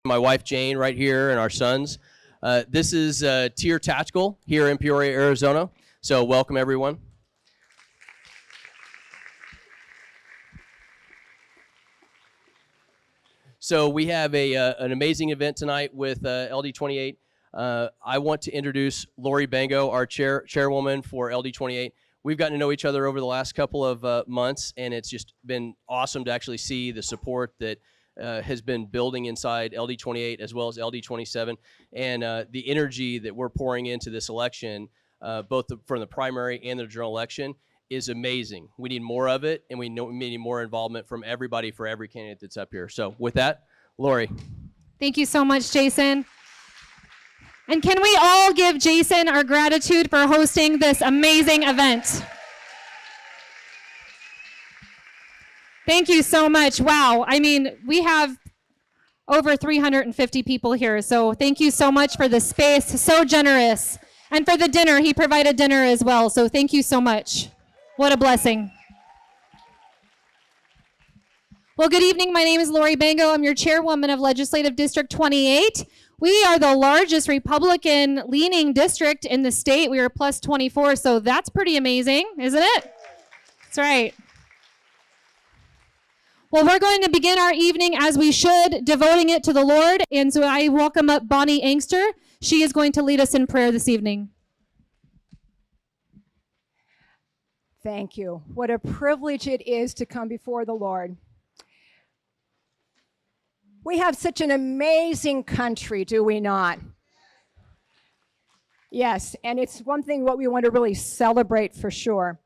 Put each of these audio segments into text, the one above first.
my wife Jane right here and our sons. This is Tier Tactical here in Peoria, Arizona. So welcome everyone. So we have an amazing event tonight with LD28. I want to introduce Lori Bango, our chairwoman for LD28. We've gotten to know each other over the last couple of months, and it's just been awesome to actually see the support that has been building inside LD28 as well as LD27, and the energy that we're pouring into this election, both from the primary and the general election, is amazing. We need more of it, and we need more involvement from everybody for every candidate that's up here. So with that, Lori. Thank you so much, Jason. And can we all give Jason our gratitude for hosting this amazing event? Thank you so much. Wow. I mean, we have over 350 people here. So thank you so much for the space. So generous. And for the dinner, he provided dinner as well. So thank you so much. What a blessing. Well, good evening. My name is Lori Bango. I'm your chairwoman of Legislative District 28. We are the largest Republican-leaning district in the state. We are plus 24, so that's pretty amazing, isn't it? That's right. Well, we're going to begin our evening as we should, devoting it to the Lord. And so I welcome up Bonnie Angster. She is going to lead us in prayer this evening. Thank you. What a privilege it is to come before the Lord. We have such an amazing country, do we not? Yes, and it's one thing what we want to really celebrate for sure.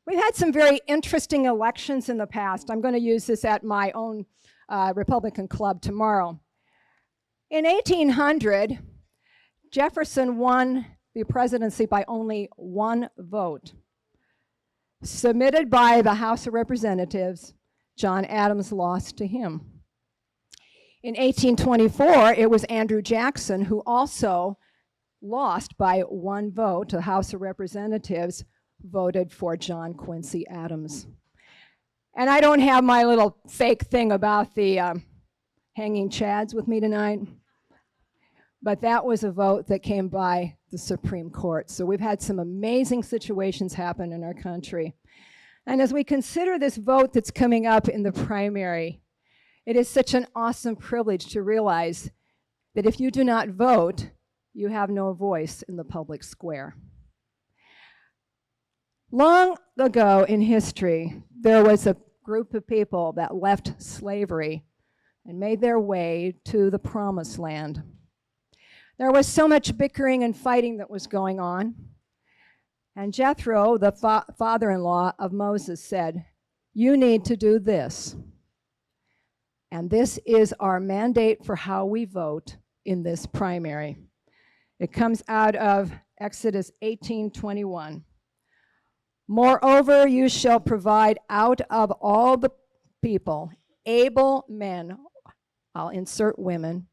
We've had some very interesting elections in the past. I'm going to use this at my own Republican club tomorrow. In 1800, Jefferson won the presidency by only one vote. Submitted by the House of Representatives, John Adams lost to him. In 1824, it was Andrew Jackson who also lost by one vote. The House of Representatives voted for John Quincy Adams. And I don't have my little fake thing about the hanging chads with me tonight, but that was a vote that came by the Supreme Court. So we've had some amazing situations happen in our country. And as we consider this vote that's coming up in the primary, it is such an awesome privilege to realize that if you do not vote, you have no voice in the public square. Long ago in history, there was a group of people that left slavery and made their way to the promised land. There was so much bickering and fighting that was going on. And Jethro, the father-in-law of Moses, said, "You need to do this." And this is our mandate for how we vote in this primary. It comes out of Exodus 18:21. "Moreover, you shall provide out of all the people able men," I'll insert women,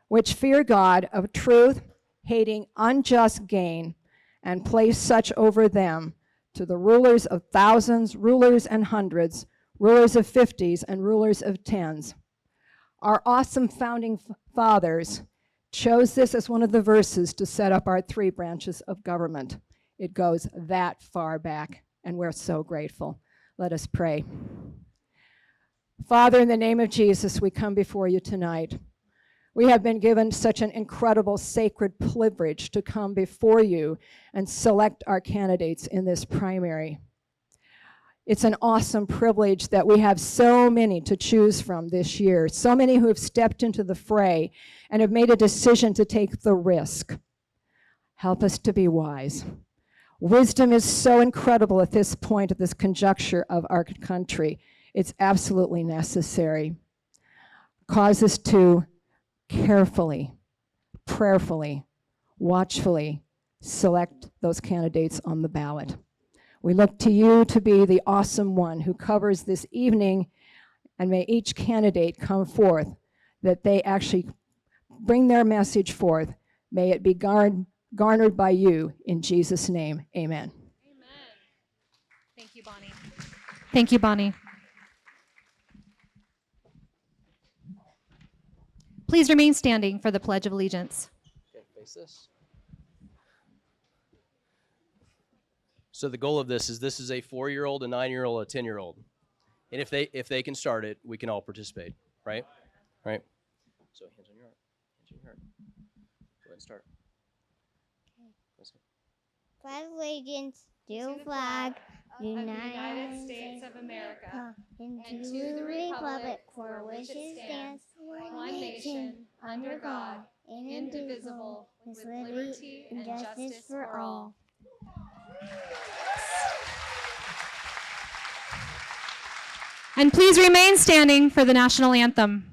"which fear God of truth, hating unjust gain, and place such over them to the rulers of thousands, rulers and hundreds, rulers of 50s, and rulers of 10s. Our awesome founding fathers chose this as one of the verses to set up our 3 branches of government. It goes that far back, and we're so grateful. Let us pray. Father, in the name of Jesus, we come before you tonight. We have been given such an incredible sacred privilege to come before you and select our candidates in this primary. It's an awesome privilege that we have so many to choose from this year, so many who have stepped into the fray and have made a decision to take the risk. Help us to be wise. Wisdom is so incredible at this point, at this conjuncture of our country. It's absolutely necessary. Cause us to carefully, prayerfully, watchfully select those candidates on the ballot. We look to you to be the awesome one who covers this evening, and may each candidate come forth, that they actually bring their message forth. May it be garnered by you in Jesus' name. Amen. Amen. Thank you, Bonnie. Thank you, Bonnie. Please remain standing for the Pledge of Allegiance. Okay, face this. So the goal of this is a 4-year-old, a 9-year-old, a 10-year-old. And if they can start it, we can all participate, right? Right? So hands on your heart. Hands on your heart. Go ahead and start. Let's go. Pledge allegiance to the flag, United States of America, and to the republic for which it stands, one nation, under God, indivisible, with liberty and justice for all. And please remain standing for the national anthem.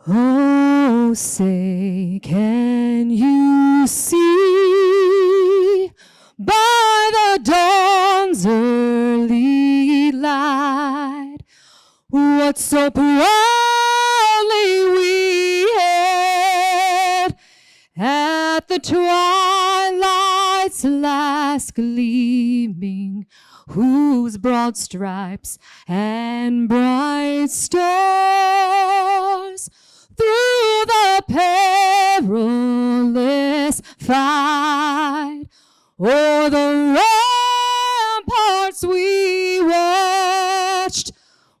Oh, say, can you see by the dawn's early light what so proudly we hailed at the twilight's last gleaming, whose broad stripes and bright stars through the perilous fight o'er the ramparts we watched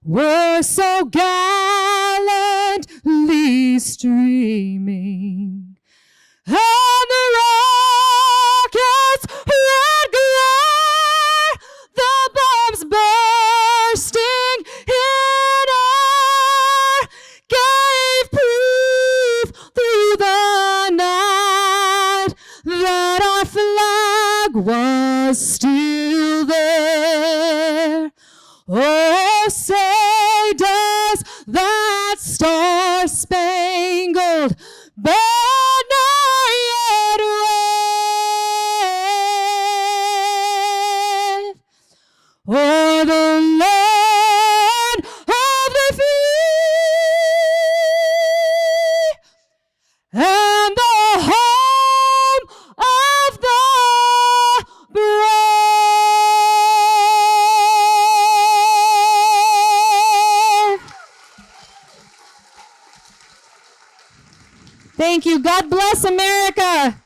were so gallantly streaming, and the rockets' red glare, the bombs bursting in air, gave proof through the night that our flag was still there. Oh, say does that star-spangled banner yet wave o'er the land of the free and the home of the brave. Thank you. God bless America.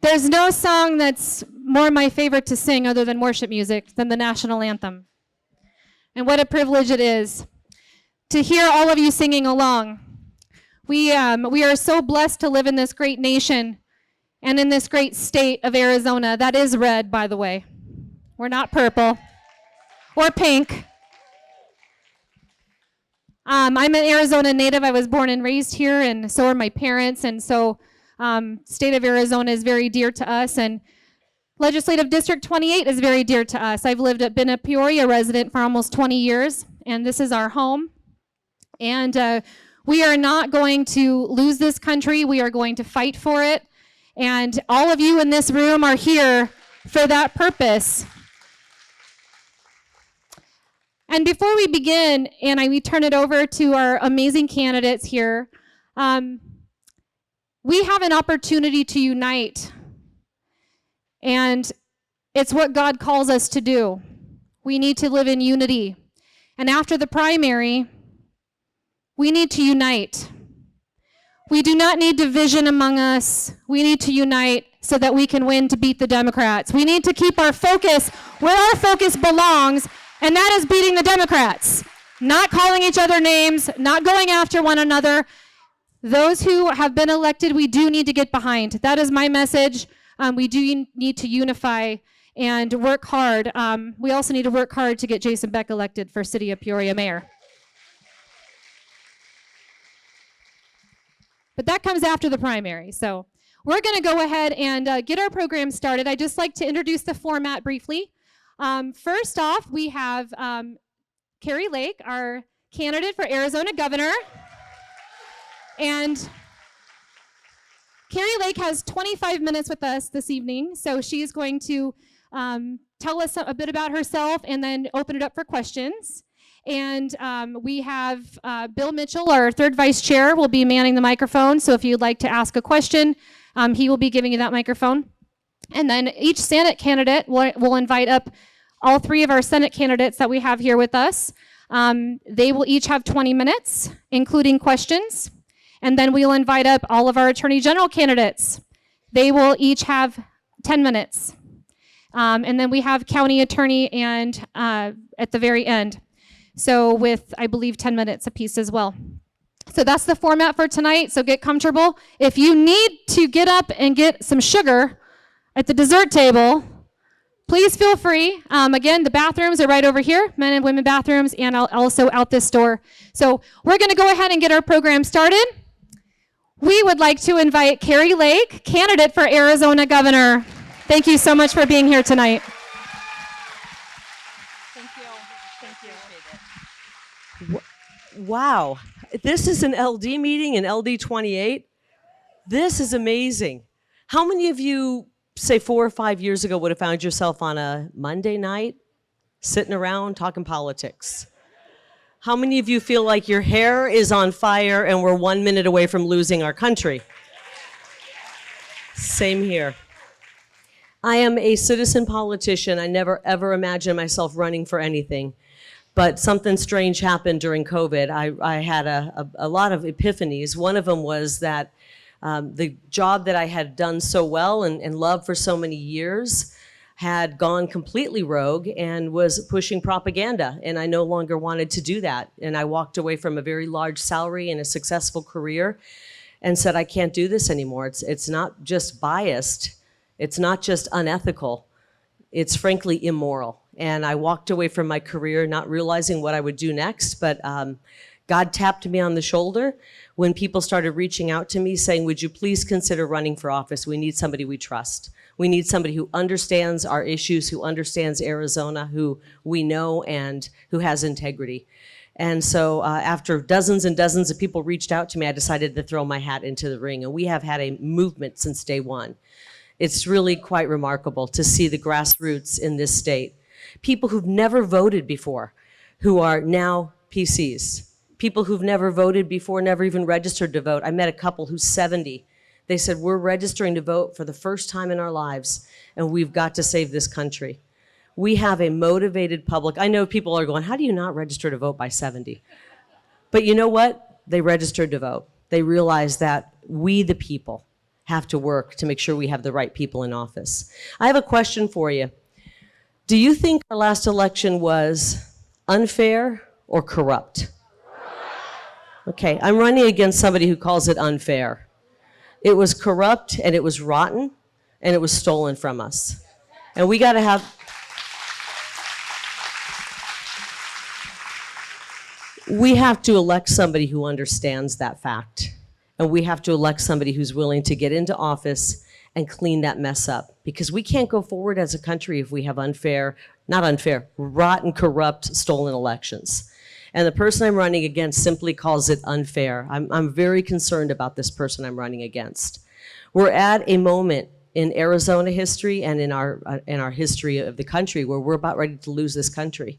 There's no song that's more my favorite to sing other than worship music than the national anthem. And what a privilege it is to hear all of you singing along. We are so blessed to live in this great nation and in this great state of Arizona. That is red, by the way. We're not purple or pink. I'm an Arizona native. I was born and raised here, and so are my parents. And so state of Arizona is very dear to us, and Legislative District 28 is very dear to us. I've been a Peoria resident for almost 20 years, and this is our home. And we are not going to lose this country. We are going to fight for it. And all of you in this room are here for that purpose. And before we begin, and we turn it over to our amazing candidates here, we have an opportunity to unite. And it's what God calls us to do. We need to live in unity. And after the primary, we need to unite. We do not need division among us. We need to unite so that we can win to beat the Democrats. We need to keep our focus where our focus belongs, and that is beating the Democrats. Not calling each other names, not going after one another. Those who have been elected, we do need to get behind. That is my message. We do need to unify and work hard. We also need to work hard to get Jason Beck elected for City of Peoria mayor. But that comes after the primary. So we're going to go ahead and get our program started. I'd just like to introduce the format briefly. First off, we have Kari Lake, our candidate for Arizona governor. And Kari Lake has 25 minutes with us this evening, so she is going to tell us a bit about herself and then open it up for questions. And we have Bill Mitchell, our third vice chair, will be manning the microphone. So if you'd like to ask a question, he will be giving you that microphone. And then each Senate candidate will invite up all three of our Senate candidates that we have here with us. They will each have 20 minutes, including questions. And then we'll invite up all of our Attorney General candidates. They will each have 10 minutes. And then we have county attorney and at the very end. So with, I believe, 10 minutes apiece as well. So that's the format for tonight, so get comfortable. If you need to get up and get some sugar at the dessert table, please feel free. Again, the bathrooms are right over here, men and women bathrooms, and also out this door. So we're gonna go ahead and get our program started. We would like to invite Kari Lake, candidate for Arizona governor. Thank you so much for being here tonight. Wow, this is an LD meeting in LD 28. This is amazing. How many of you, say 4 or 5 years ago, would have found yourself on a Monday night sitting around talking politics? How many of you feel like your hair is on fire and we're 1 minute away from losing our country? Same here. I am a citizen politician. I never ever imagined myself running for anything. But something strange happened during COVID. I had a lot of epiphanies. One of them was that the job that I had done so well and loved for so many years had gone completely rogue and was pushing propaganda, and I no longer wanted to do that. And I walked away from a very large salary and a successful career and said, I can't do this anymore. It's not just biased, it's not just unethical, it's frankly immoral. And I walked away from my career not realizing what I would do next, but God tapped me on the shoulder when people started reaching out to me saying, would you please consider running for office? We need somebody we trust. We need somebody who understands our issues, who understands Arizona, who we know, and who has integrity. And so after dozens and dozens of people reached out to me, I decided to throw my hat into the ring. And we have had a movement since day one. It's really quite remarkable to see the grassroots in this state. People who've never voted before, who are now PCs. People who've never voted before, never even registered to vote. I met a couple who's 70. They said, we're registering to vote for the first time in our lives, and we've got to save this country. We have a motivated public. I know people are going, how do you not register to vote by 70? But you know what? They registered to vote. They realized that we, the people, have to work to make sure we have the right people in office. I have a question for you. Do you think our last election was unfair or corrupt? Okay, I'm running against somebody who calls it unfair. It was corrupt, and it was rotten, and it was stolen from us. And we got to have... We have to elect somebody who understands that fact. And we have to elect somebody who's willing to get into office and clean that mess up. Because we can't go forward as a country if we have rotten, corrupt, stolen elections. And the person I'm running against simply calls it unfair. I'm very concerned about this person I'm running against. We're at a moment in Arizona history and in our history of the country where we're about ready to lose this country.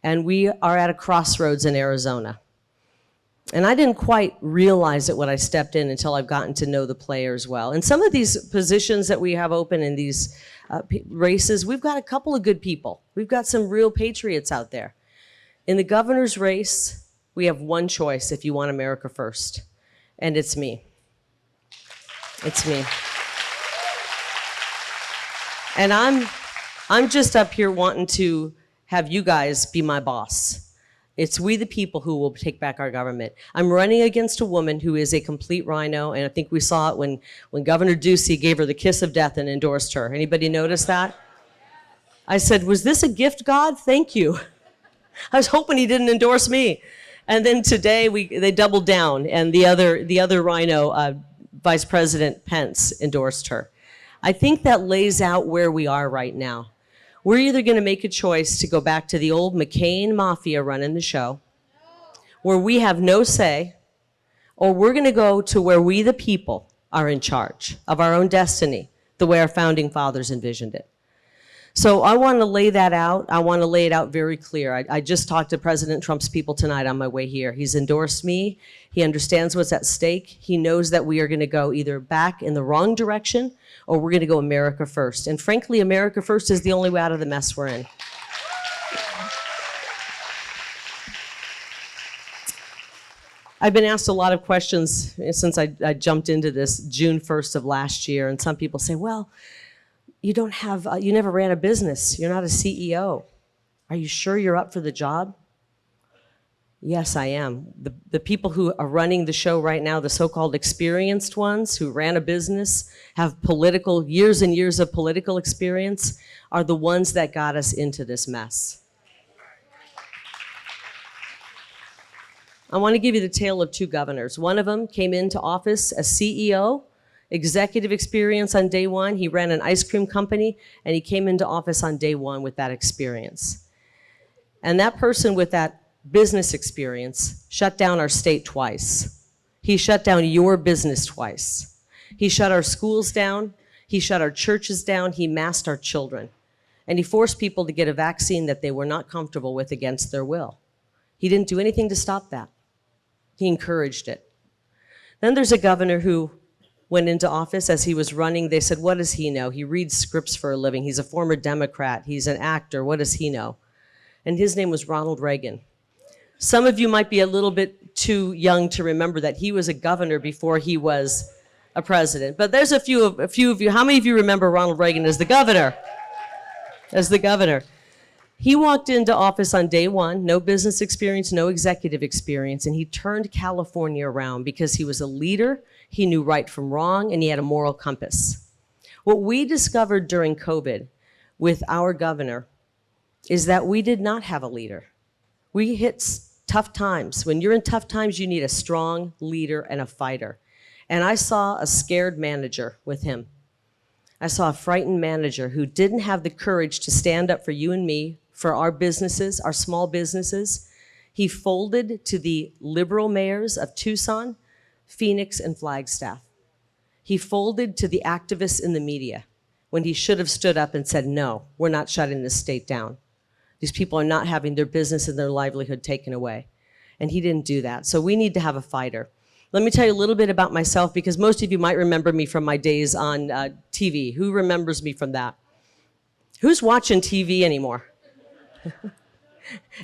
And we are at a crossroads in Arizona. And I didn't quite realize it when I stepped in until I've gotten to know the players well. And some of these positions that we have open in these races, we've got a couple of good people. We've got some real patriots out there. In the governor's race, we have one choice if you want America first, and it's me. It's me. And I'm just up here wanting to have you guys be my boss. It's we the people who will take back our government. I'm running against a woman who is a complete rhino, and I think we saw it when Governor Ducey gave her the kiss of death and endorsed her. Anybody notice that? I said, was this a gift, God? Thank you. I was hoping he didn't endorse me. And then today they doubled down, and the other rhino, Vice President Pence, endorsed her. I think that lays out where we are right now. We're either going to make a choice to go back to the old McCain mafia running the show, where we have no say, or we're going to go to where we the people are in charge of our own destiny, the way our founding fathers envisioned it. So I want to lay that out. I want to lay it out very clear. I just talked to President Trump's people tonight on my way here. He's endorsed me. He understands what's at stake. He knows that we are going to go either back in the wrong direction or we're going to go America first. And frankly, America first is the only way out of the mess we're in. I've been asked a lot of questions since I jumped into this June 1st of last year, and some people say, well, you never ran a business. You're not a CEO. Are you sure you're up for the job? Yes, I am. The people who are running the show right now, the so-called experienced ones who ran a business, have years and years of political experience, are the ones that got us into this mess. I want to give you the tale of two governors. One of them came into office as CEO, executive experience on day one. He ran an ice cream company, and he came into office on day one with that experience. And that person with that business experience shut down our state twice. He shut down your business twice. He shut our schools down. He shut our churches down. He masked our children. And he forced people to get a vaccine that they were not comfortable with against their will. He didn't do anything to stop that. He encouraged it. Then there's a governor who went into office as he was running. They said, what does he know? He reads scripts for a living. He's a former Democrat. He's an actor. What does he know? And his name was Ronald Reagan. Some of you might be a little bit too young to remember that he was a governor before he was a president. But there's a few of you. How many of you remember Ronald Reagan as the governor? As the governor. He walked into office on day one, no business experience, no executive experience, and he turned California around because he was a leader, he knew right from wrong, and he had a moral compass. What we discovered during COVID with our governor is that we did not have a leader. We hit tough times. When you're in tough times, you need a strong leader and a fighter. And I saw a scared manager with him. I saw a frightened manager who didn't have the courage to stand up for you and me, for our businesses, our small businesses. He folded to the liberal mayors of Tucson, Phoenix, and Flagstaff. He folded to the activists in the media when he should have stood up and said, no, we're not shutting this state down. These people are not having their business and their livelihood taken away. And he didn't do that. So we need to have a fighter. Let me tell you a little bit about myself, because most of you might remember me from my days on TV. Who remembers me from that? Who's watching TV anymore?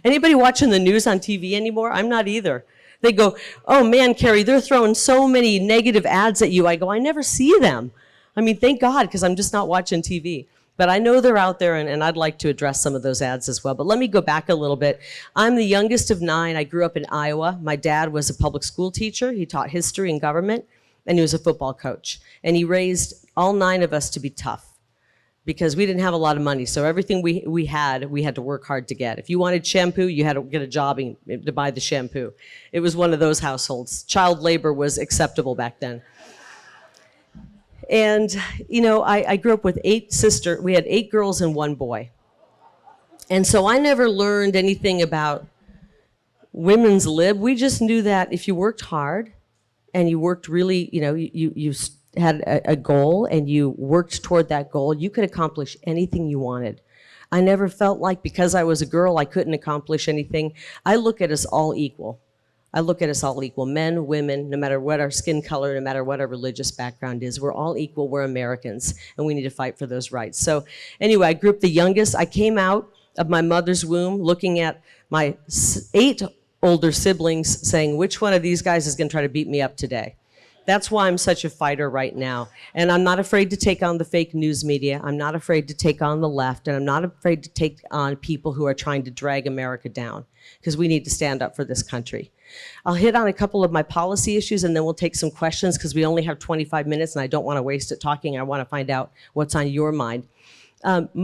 Anybody watching the news on TV anymore? I'm not either. They go, oh man, Kari, they're throwing so many negative ads at you. I go, I never see them. I mean, thank God, because I'm just not watching TV. But I know they're out there, and I'd like to address some of those ads as well. But let me go back a little bit. I'm the youngest of 9. I grew up in Iowa. My dad was a public school teacher. He taught history and government, and he was a football coach. And he raised all 9 of us to be tough, because we didn't have a lot of money. So everything we had to work hard to get. If you wanted shampoo, you had to get a job to buy the shampoo. It was one of those households. Child labor was acceptable back then. And, you know, I grew up with 8 sisters. We had 8 girls and 1 boy. And so I never learned anything about women's lib. We just knew that if you worked hard and you worked really, you know, you had a goal and you worked toward that goal, you could accomplish anything you wanted. I never felt like because I was a girl, I couldn't accomplish anything. I look at us all equal. I look at us all equal, men, women, no matter what our skin color, no matter what our religious background is. We're all equal, we're Americans, and we need to fight for those rights. So anyway, I grew up the youngest. I came out of my mother's womb looking at my 8 older siblings saying, which one of these guys is gonna try to beat me up today? That's why I'm such a fighter right now. And I'm not afraid to take on the fake news media. I'm not afraid to take on the left. And I'm not afraid to take on people who are trying to drag America down, because we need to stand up for this country. I'll hit on a couple of my policy issues, and then we'll take some questions, because we only have 25 minutes and I don't want to waste it talking. I want to find out what's on your mind.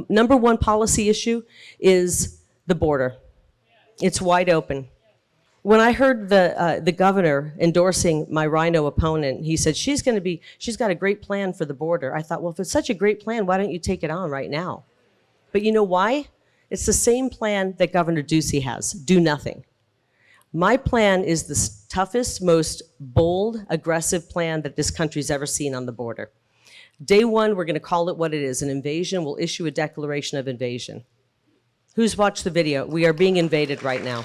Number 1 policy issue is the border. It's wide open. When I heard the governor endorsing my rhino opponent, he said, she's got a great plan for the border. I thought, well, if it's such a great plan, why don't you take it on right now? But you know why? It's the same plan that Governor Ducey has, do nothing. My plan is the toughest, most bold, aggressive plan that this country's ever seen on the border. Day one, we're going to call it what it is, an invasion. We'll issue a declaration of invasion. Who's watched the video? We are being invaded right now.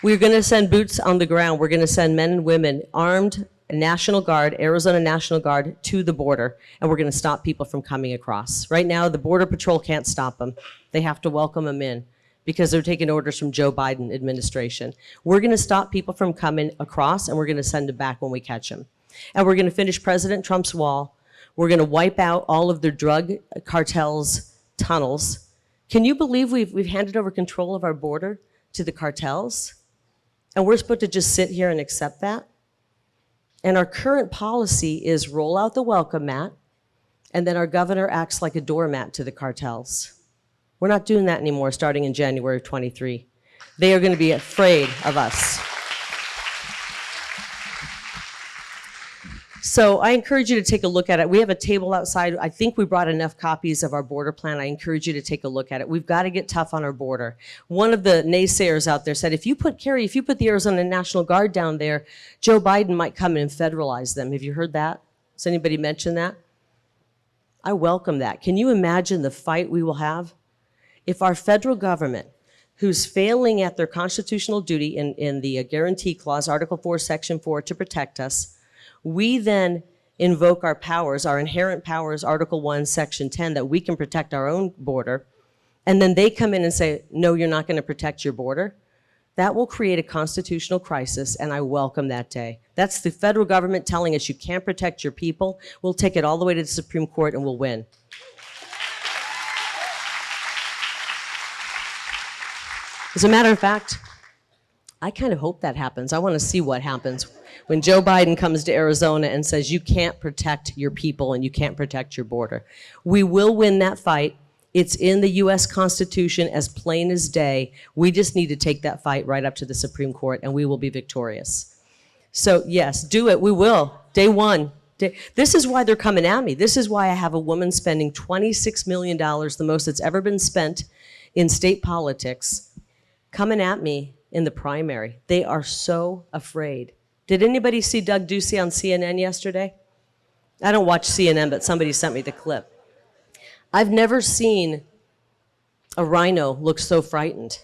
We're going to send boots on the ground. We're going to send men and women, armed National Guard, Arizona National Guard, to the border, and we're going to stop people from coming across. Right now, the Border Patrol can't stop them. They have to welcome them in because they're taking orders from Joe Biden administration. We're going to stop people from coming across, and we're going to send them back when we catch them. And we're going to finish President Trump's wall. We're going to wipe out all of their drug cartels' tunnels. Can you believe we've handed over control of our border to the cartels? And we're supposed to just sit here and accept that? And our current policy is roll out the welcome mat, and then our governor acts like a doormat to the cartels. We're not doing that anymore starting in January of 23. They are going to be afraid of us. So I encourage you to take a look at it. We have a table outside. I think we brought enough copies of our border plan. I encourage you to take a look at it. We've got to get tough on our border. One of the naysayers out there said, if you put the Arizona National Guard down there, Joe Biden might come in and federalize them. Have you heard that? Has anybody mentioned that? I welcome that. Can you imagine the fight we will have? If our federal government, who's failing at their constitutional duty in the Guarantee Clause, Article 4, Section 4, to protect us, we then invoke our powers, our inherent powers, Article 1, Section 10, that we can protect our own border, and then they come in and say, no, you're not going to protect your border, that will create a constitutional crisis, and I welcome that day. That's the federal government telling us you can't protect your people. We'll take it all the way to the Supreme Court and we'll win. As a matter of fact, I kind of hope that happens. I want to see what happens when Joe Biden comes to Arizona and says you can't protect your people and you can't protect your border. We will win that fight. It's in the U.S. Constitution as plain as day. We just need to take that fight right up to the Supreme Court and we will be victorious. So yes, do it. We will. Day one. This is why they're coming at me. This is why I have a woman spending $26 million, the most that's ever been spent in state politics, coming at me in the primary. They are so afraid. Did anybody see Doug Ducey on CNN yesterday? I don't watch CNN, but somebody sent me the clip. I've never seen a rhino look so frightened.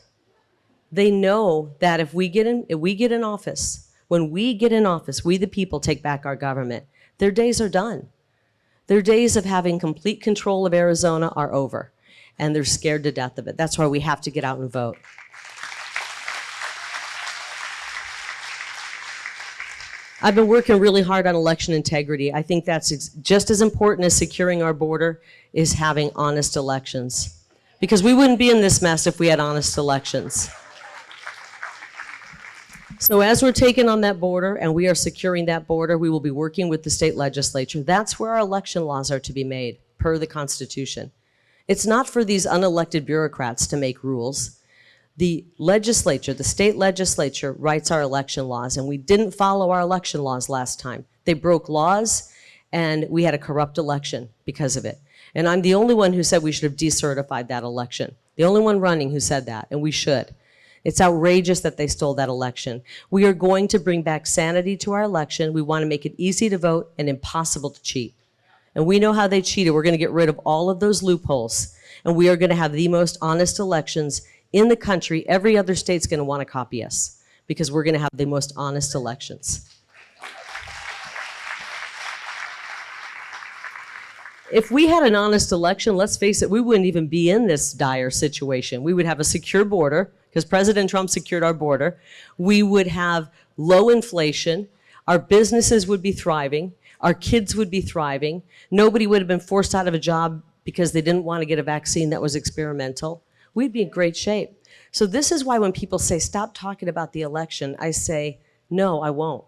They know that if we get in office, when we get in office, we the people take back our government. Their days are done. Their days of having complete control of Arizona are over, and they're scared to death of it. That's why we have to get out and vote. I've been working really hard on election integrity. I think that's just as important as securing our border is having honest elections. Because we wouldn't be in this mess if we had honest elections. So as we're taking on that border and we are securing that border, we will be working with the state legislature. That's where our election laws are to be made, per the Constitution. It's not for these unelected bureaucrats to make rules. The legislature, the state legislature, writes our election laws, and we didn't follow our election laws last time. They broke laws, and we had a corrupt election because of it. And I'm the only one who said we should have decertified that election. The only one running who said that, and we should. It's outrageous that they stole that election. We are going to bring back sanity to our election. We want to make it easy to vote and impossible to cheat. And we know how they cheated. We're going to get rid of all of those loopholes, and we are going to have the most honest elections in the country. Every other state's going to want to copy us because we're going to have the most honest elections. If we had an honest election, let's face it, we wouldn't even be in this dire situation. We would have a secure border because President Trump secured our border. We would have low inflation. Our businesses would be thriving. Our kids would be thriving. Nobody would have been forced out of a job because they didn't want to get a vaccine that was experimental. We'd be in great shape. So this is why when people say, stop talking about the election, I say, no, I won't.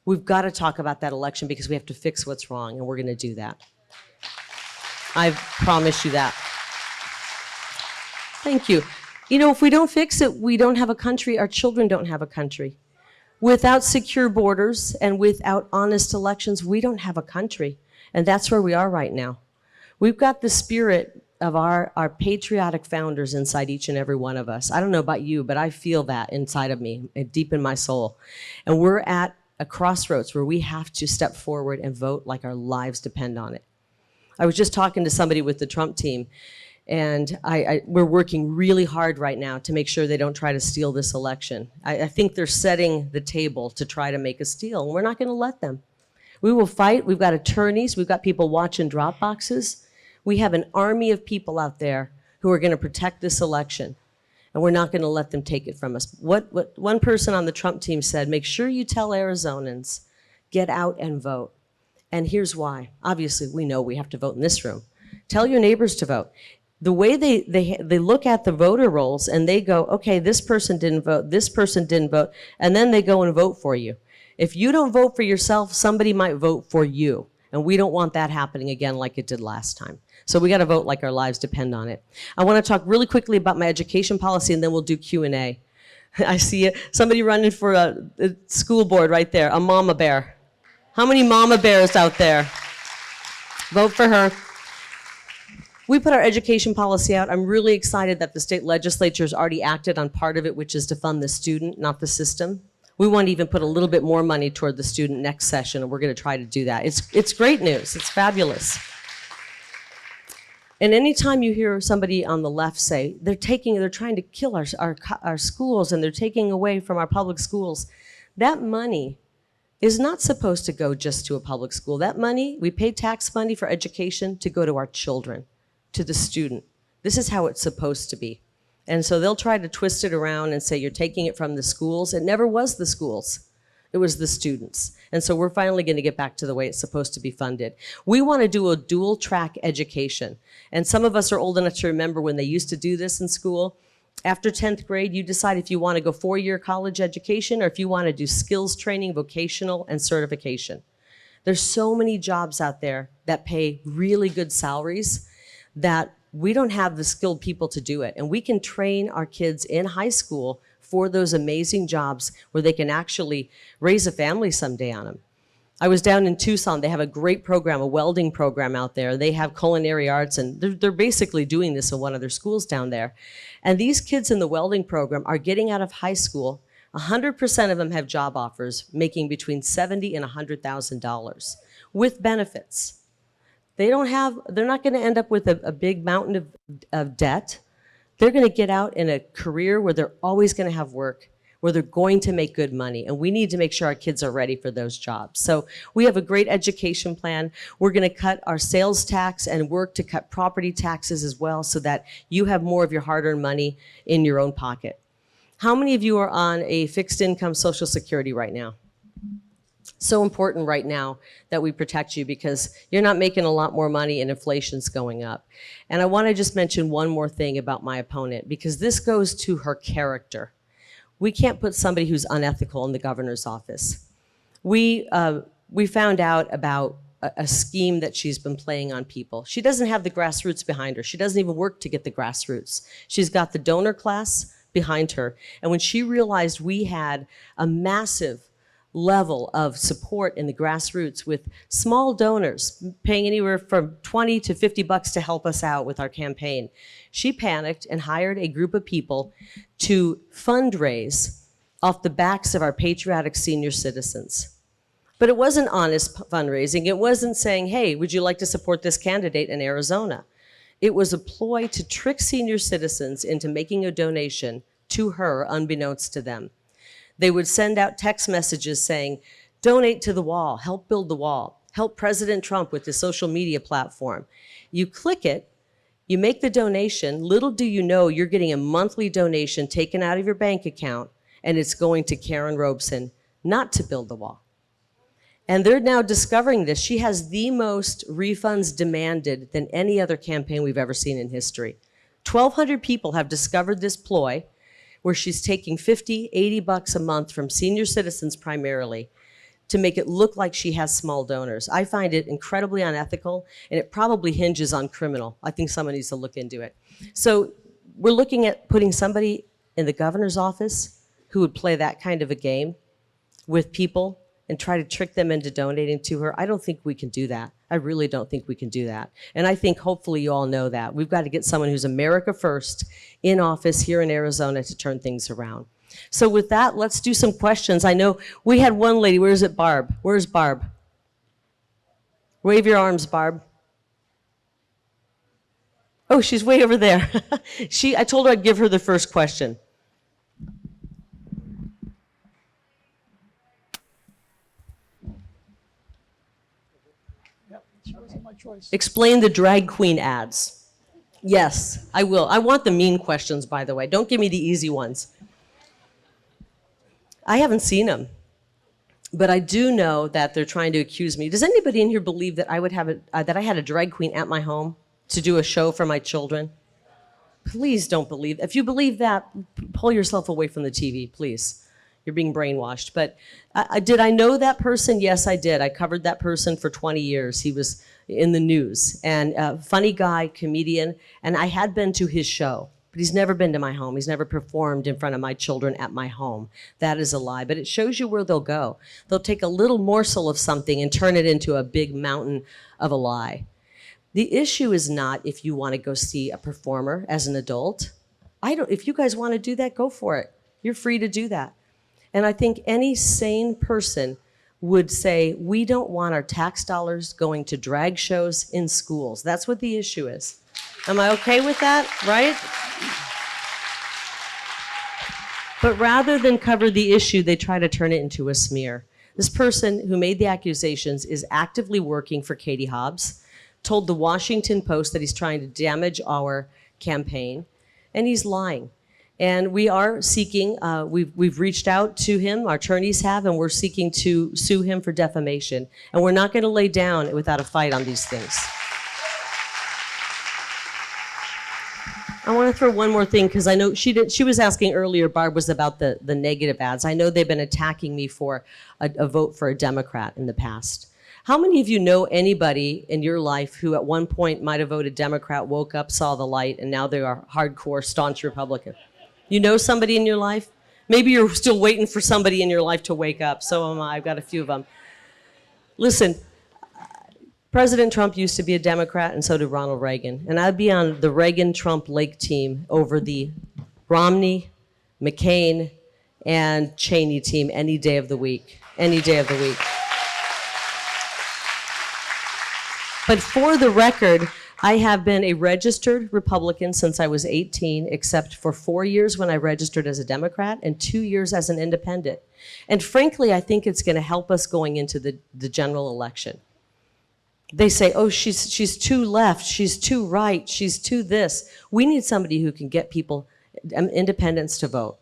We've got to talk about that election because we have to fix what's wrong, and we're going to do that. I promise you that. Thank you. You know, if we don't fix it, we don't have a country. Our children don't have a country. Without secure borders and without honest elections, we don't have a country. And that's where we are right now. We've got the spirit of our patriotic founders inside each and every one of us. I don't know about you, but I feel that inside of me, deep in my soul. And we're at a crossroads where we have to step forward and vote like our lives depend on it. I was just talking to somebody with the Trump team, and we're working really hard right now to make sure they don't try to steal this election. I think they're setting the table to try to make a steal, and we're not going to let them. We will fight. We've got attorneys. We've got people watching drop boxes. We have an army of people out there who are going to protect this election, and we're not going to let them take it from us. What one person on the Trump team said, make sure you tell Arizonans, get out and vote. And here's why. Obviously, we know we have to vote in this room. Tell your neighbors to vote. The way they look at the voter rolls and they go, okay, this person didn't vote, this person didn't vote, and then they go and vote for you. If you don't vote for yourself, somebody might vote for you. And we don't want that happening again like it did last time. So we got to vote like our lives depend on it. I want to talk really quickly about my education policy, and then we'll do Q&A. I see somebody running for a school board right there, a mama bear. How many mama bears out there? Vote for her. We put our education policy out. I'm really excited that the state legislature has already acted on part of it, which is to fund the student, not the system. We want to even put a little bit more money toward the student next session, and we're going to try to do that. It's great news. It's fabulous. And anytime you hear somebody on the left say, they're trying to kill our schools, and they're taking away from our public schools, that money is not supposed to go just to a public school. That money, we pay tax money for education to go to our children, to the student. This is how it's supposed to be. And so they'll try to twist it around and say you're taking it from the schools. It never was the schools. It was the students. And so we're finally going to get back to the way it's supposed to be funded. We want to do a dual track education. And some of us are old enough to remember when they used to do this in school. After 10th grade, you decide if you want to go 4-year college education or if you want to do skills training, vocational, and certification. There's so many jobs out there that pay really good salaries that we don't have the skilled people to do it. And we can train our kids in high school for those amazing jobs where they can actually raise a family someday on them. I was down in Tucson. They have a great program, a welding program out there. They have culinary arts, and they're basically doing this in one of their schools down there. And these kids in the welding program are getting out of high school. 100% of them have job offers making between $70,000 and $100,000 with benefits. They're not going to end up with a big mountain of debt. They're going to get out in a career where they're always going to have work, where they're going to make good money. And we need to make sure our kids are ready for those jobs. So we have a great education plan. We're going to cut our sales tax and work to cut property taxes as well so that you have more of your hard-earned money in your own pocket. How many of you are on a fixed income Social Security right now? So important right now that we protect you because you're not making a lot more money and inflation's going up. And I want to just mention one more thing about my opponent because this goes to her character. We can't put somebody who's unethical in the governor's office. We found out about a scheme that she's been playing on people. She doesn't have the grassroots behind her. She doesn't even work to get the grassroots. She's got the donor class behind her. And when she realized we had a massive level of support in the grassroots with small donors paying anywhere from 20 to 50 bucks to help us out with our campaign, she panicked and hired a group of people to fundraise off the backs of our patriotic senior citizens. But it wasn't honest fundraising. It wasn't saying, hey, would you like to support this candidate in Arizona? It was a ploy to trick senior citizens into making a donation to her unbeknownst to them. They would send out text messages saying, donate to the wall, help build the wall, help President Trump with his social media platform. You click it, you make the donation, little do you know you're getting a monthly donation taken out of your bank account, and it's going to Karen Robeson, not to build the wall. And they're now discovering this. She has the most refunds demanded than any other campaign we've ever seen in history. 1,200 people have discovered this ploy where she's taking 50, 80 bucks a month from senior citizens primarily to make it look like she has small donors. I find it incredibly unethical, and it probably hinges on criminal. I think someone needs to look into it. So we're looking at putting somebody in the governor's office who would play that kind of a game with people and try to trick them into donating to her. I don't think we can do that. I really don't think we can do that. And I think hopefully you all know that. We've got to get someone who's America first in office here in Arizona to turn things around. So with that, let's do some questions. I know we had one lady. Where is it, Barb? Where's Barb? Wave your arms, Barb. Oh, she's way over there. I told her I'd give her the first question. Explain the drag queen ads. Yes, I will. I want the mean questions, by the way. Don't give me the easy ones. I haven't seen them, but I do know that they're trying to accuse me. Does anybody in here believe that that I had a drag queen at my home to do a show for my children? Please don't believe. If you believe that, pull yourself away from the TV, please. You're being brainwashed. But did I know that person? Yes, I did. I covered that person for 20 years. He was in the news, and funny guy, comedian, and I had been to his show, but he's never been to my home. He's never performed in front of my children at my home. That is a lie, but it shows you where they'll go. They'll take a little morsel of something and turn it into a big mountain of a lie. The issue is not if you want to go see a performer as an adult. If you guys want to do that, go for it. You're free to do that. And I think any sane person would say, we don't want our tax dollars going to drag shows in schools. That's what the issue is. Am I okay with that, right? But rather than cover the issue, they try to turn it into a smear. This person who made the accusations is actively working for Katie Hobbs, told the Washington Post that he's trying to damage our campaign, and he's lying. And we are seeking, we've reached out to him, our attorneys have, and we're seeking to sue him for defamation. And we're not gonna lay down without a fight on these things. I wanna throw one more thing, because I know she was asking earlier, Barb, was about the negative ads. I know they've been attacking me for a vote for a Democrat in the past. How many of you know anybody in your life who at one point might have voted Democrat, woke up, saw the light, and now they are hardcore, staunch Republican? You know somebody in your life? Maybe you're still waiting for somebody in your life to wake up. So am I. I've got a few of them. Listen, President Trump used to be a Democrat, and so did Ronald Reagan. And I'd be on the Reagan-Trump Lake team over the Romney, McCain, and Cheney team any day of the week. Any day of the week. But for the record, I have been a registered Republican since I was 18, except for 4 years when I registered as a Democrat and 2 years as an independent. And frankly, I think it's going to help us going into the general election. They say, oh, she's too left, she's too right, she's too this. We need somebody who can get people, independents, to vote.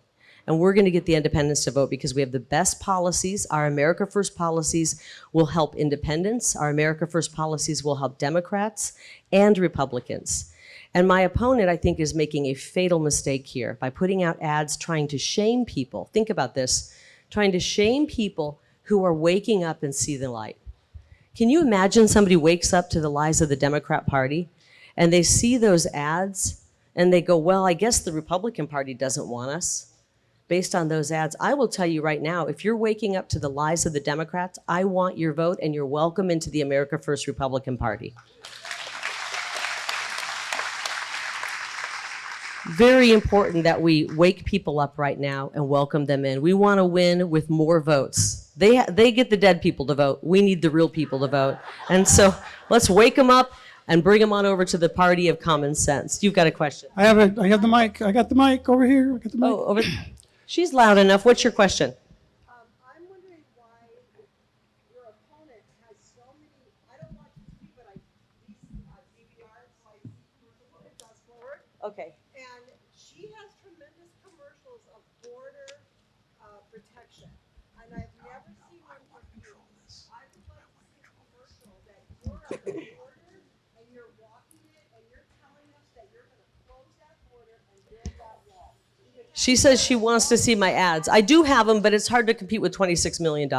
And we're going to get the independents to vote because we have the best policies. Our America First policies will help independents. Our America First policies will help Democrats and Republicans. And my opponent, I think, is making a fatal mistake here by putting out ads trying to shame people. Think about this, trying to shame people who are waking up and see the light. Can you imagine somebody wakes up to the lies of the Democrat Party and they see those ads and they go, well, I guess the Republican Party doesn't want us. Based on those ads, I will tell you right now, if you're waking up to the lies of the Democrats, I want your vote and you're welcome into the America First Republican Party. Very important that we wake people up right now and welcome them in. We want to win with more votes. They get the dead people to vote. We need the real people to vote. And so let's wake them up and bring them on over to the party of common sense. You've got a question. I have the mic. I got the mic over here. I got the mic. Oh, over. She's loud enough. What's your question? I'm wondering why your opponent has so many, I don't watch TV, but these DVRs, so I see commercials, it does forward. Okay. And she has tremendous commercials of border protection. And I've never seen one for you. I would like to see a commercial that you're at the border and you're walking it and you're telling us that you're going to close that border and build that wall. She says she wants to see my ads. I do have them, but it's hard to compete with $26 million.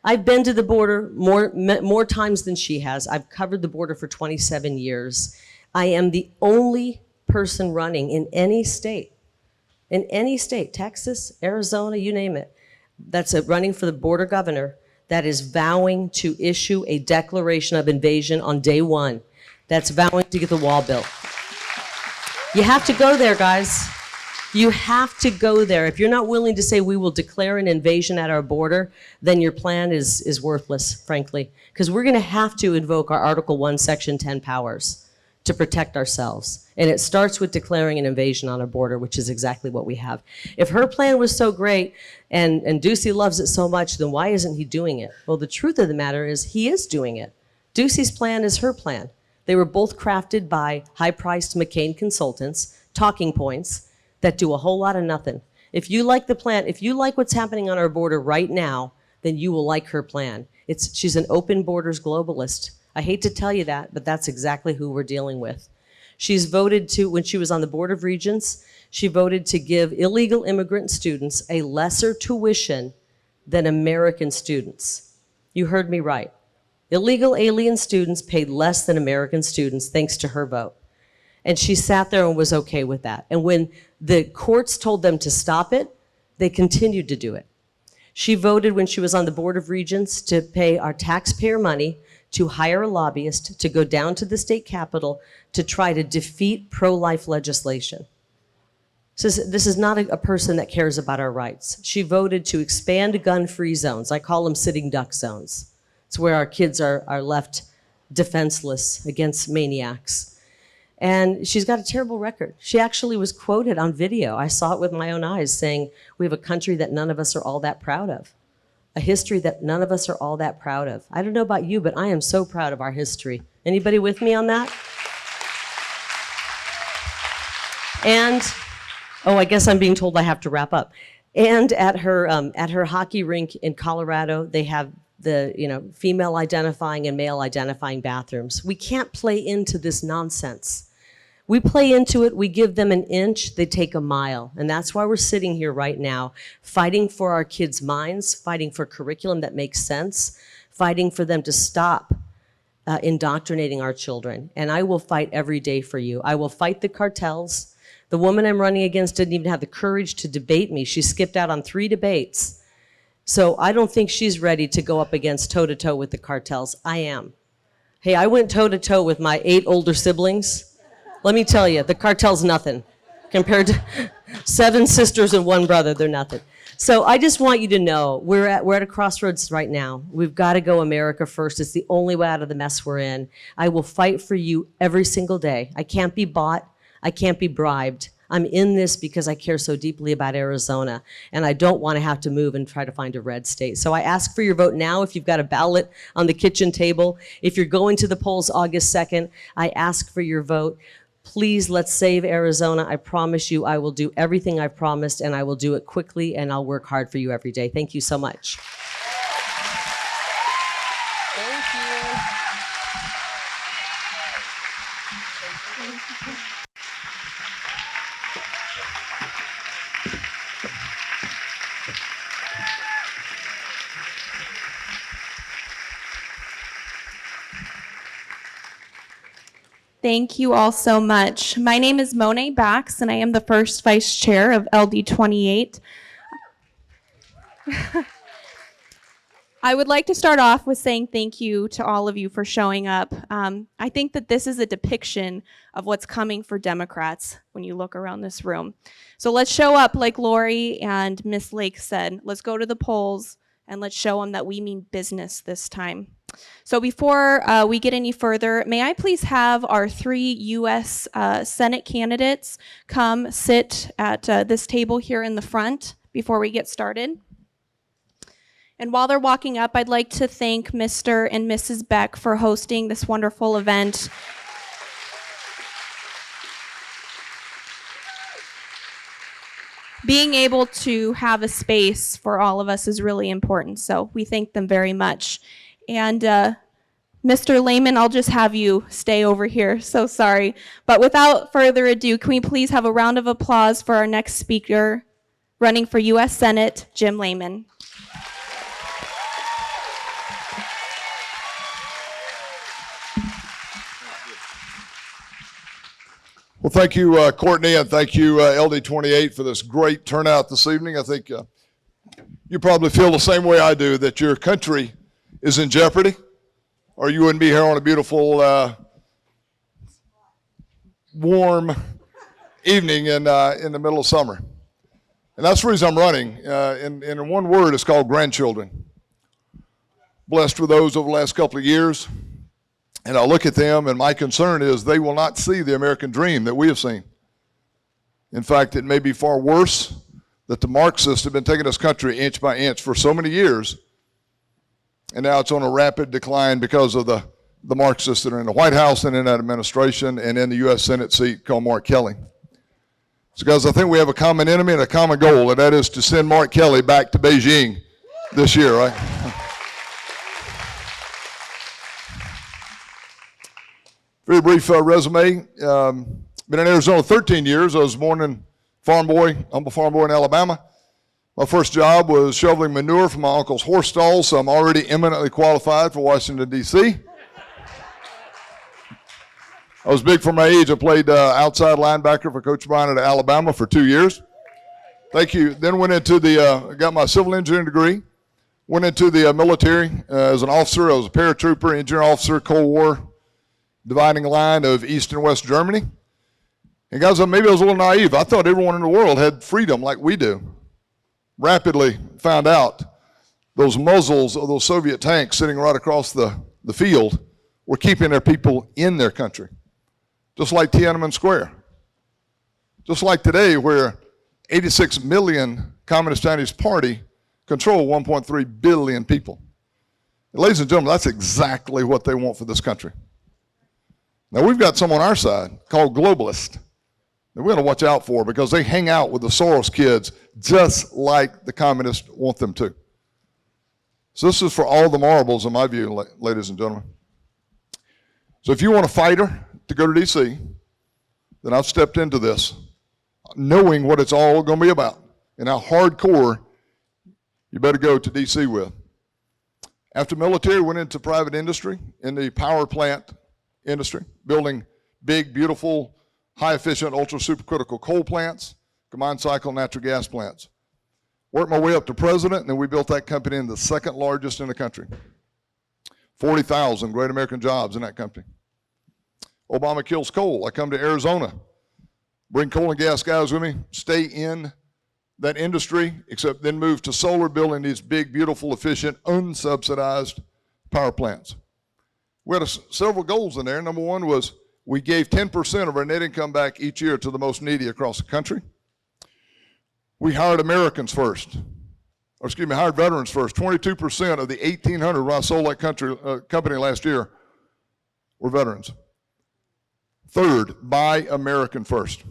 I've been to the border more times than she has. I've covered the border for 27 years. I am the only person running in any state, Texas, Arizona, you name it, that's running for the border governor that is vowing to issue a declaration of invasion on day one. That's vowing to get the wall built. You have to go there, guys. You have to go there. If you're not willing to say we will declare an invasion at our border, then your plan is worthless, frankly, because we're going to have to invoke our Article 1, Section 10 powers to protect ourselves. And it starts with declaring an invasion on our border, which is exactly what we have. If her plan was so great and Ducey loves it so much, then why isn't he doing it? Well, the truth of the matter is he is doing it. Ducey's plan is her plan. They were both crafted by high-priced McCain consultants, talking points that do a whole lot of nothing. If you like the plan, if you like what's happening on our border right now, then you will like her plan. She's an open borders globalist. I hate to tell you that, but that's exactly who we're dealing with. She's voted to, when she was on the Board of Regents, she voted to give illegal immigrant students a lesser tuition than American students. You heard me right. Illegal alien students paid less than American students thanks to her vote. And she sat there and was okay with that. And when the courts told them to stop it, they continued to do it. She voted when she was on the Board of Regents to pay our taxpayer money to hire a lobbyist to go down to the state capitol to try to defeat pro-life legislation. This is not a person that cares about our rights. She voted to expand gun-free zones. I call them sitting duck zones. It's where our kids are left defenseless against maniacs. And she's got a terrible record. She actually was quoted on video. I saw it with my own eyes saying, we have a country that none of us are all that proud of. A history that none of us are all that proud of. I don't know about you, but I am so proud of our history. Anybody with me on that? And, oh, I guess I'm being told I have to wrap up. And at her hockey rink in Colorado, they have the female identifying and male identifying bathrooms. We can't play into this nonsense. We play into it, we give them an inch, they take a mile. And that's why we're sitting here right now, fighting for our kids' minds, fighting for curriculum that makes sense, fighting for them to stop indoctrinating our children. And I will fight every day for you. I will fight the cartels. The woman I'm running against didn't even have the courage to debate me. She skipped out on 3 debates. So I don't think she's ready to go up against toe-to-toe with the cartels. I am. Hey, I went toe-to-toe with my 8 older siblings. Let me tell you, the cartel's nothing. Compared to 7 sisters and 1 brother, they're nothing. So I just want you to know, we're at a crossroads right now. We've got to go America first. It's the only way out of the mess we're in. I will fight for you every single day. I can't be bought. I can't be bribed. I'm in this because I care so deeply about Arizona, and I don't want to have to move and try to find a red state. So I ask for your vote now if you've got a ballot on the kitchen table. If you're going to the polls August 2nd, I ask for your vote. Please, let's save Arizona. I promise you I will do everything I've promised, and I will do it quickly, and I'll work hard for you every day. Thank you so much. Thank you. Thank you all so much. My name is Monet Bax, and I am the first vice chair of LD28. I would like to start off with saying thank you to all of you for showing up. I think that this is a depiction of what's coming for Democrats when you look around this room. So let's show up like Lori and Miss Lake said. Let's go to the polls and let's show them that we mean business this time. So before we get any further, may I please have our 3 U.S. Senate candidates come sit at this table here in the front before we get started. And while they're walking up, I'd like to thank Mr. and Mrs. Beck for hosting this wonderful event. Being able to have a space for all of us is really important, so we thank them very much. And Mr. Lamon, I'll just have you stay over here, so sorry. But without further ado, can we please have a round of applause for our next speaker, running for U.S. Senate, Jim Lamon. Well, thank you, Courtney, and thank you, LD28, for this great turnout this evening. I think you probably feel the same way I do, that your country is in jeopardy, or you wouldn't be here on a beautiful, warm evening in the middle of summer. And that's the reason I'm running. In one word, it's called grandchildren. Blessed with those over the last couple of years. And I look at them, and my concern is they will not see the American dream that we have seen. In fact, it may be far worse that the Marxists have been taking this country inch by inch for so many years, and now it's on a rapid decline because of the Marxists that are in the White House and in that administration and in the U.S. Senate seat called Mark Kelly. So guys, I think we have a common enemy and a common goal, and that is to send Mark Kelly back to Beijing this year, right? Very brief resume. Been in Arizona 13 years. I was born in humble farm boy in Alabama. My first job was shoveling manure from my uncle's horse stalls, so I'm already eminently qualified for Washington, D.C. I was big for my age. I played outside linebacker for Coach Bryant at Alabama for 2 years. Thank you. Then went into got my civil engineering degree. Went into the military as an officer. I was a paratrooper, engineer officer, Cold War dividing line of East and West Germany. And guys, maybe I was a little naive. I thought everyone in the world had freedom like we do. Rapidly found out those muzzles of those Soviet tanks sitting right across the field were keeping their people in their country. Just like Tiananmen Square. Just like today, where 86 million Communist Chinese Party control 1.3 billion people. And ladies and gentlemen, that's exactly what they want for this country. Now, we've got some on our side called globalists that we're going to watch out for because they hang out with the Soros kids just like the communists want them to. So this is for all the marbles, in my view, ladies and gentlemen. So if you want a fighter to go to D.C., then I've stepped into this knowing what it's all going to be about and how hardcore you better go to D.C. with. After military, went into private industry in the power plant industry, building big, beautiful, high-efficient, ultra-supercritical coal plants, combined cycle natural gas plants. Worked my way up to president, and then we built that company into the second largest in the country. 40,000 great American jobs in that company. Obama kills coal. I come to Arizona, bring coal and gas guys with me, stay in that industry, except then move to solar, building these big, beautiful, efficient, unsubsidized power plants. We had several goals in there. Number one was we gave 10% of our net income back each year to the most needy across the country. We hired Americans first, hired veterans first. 22% of the 1,800 when I sold that company last year were veterans. Third, buy American first.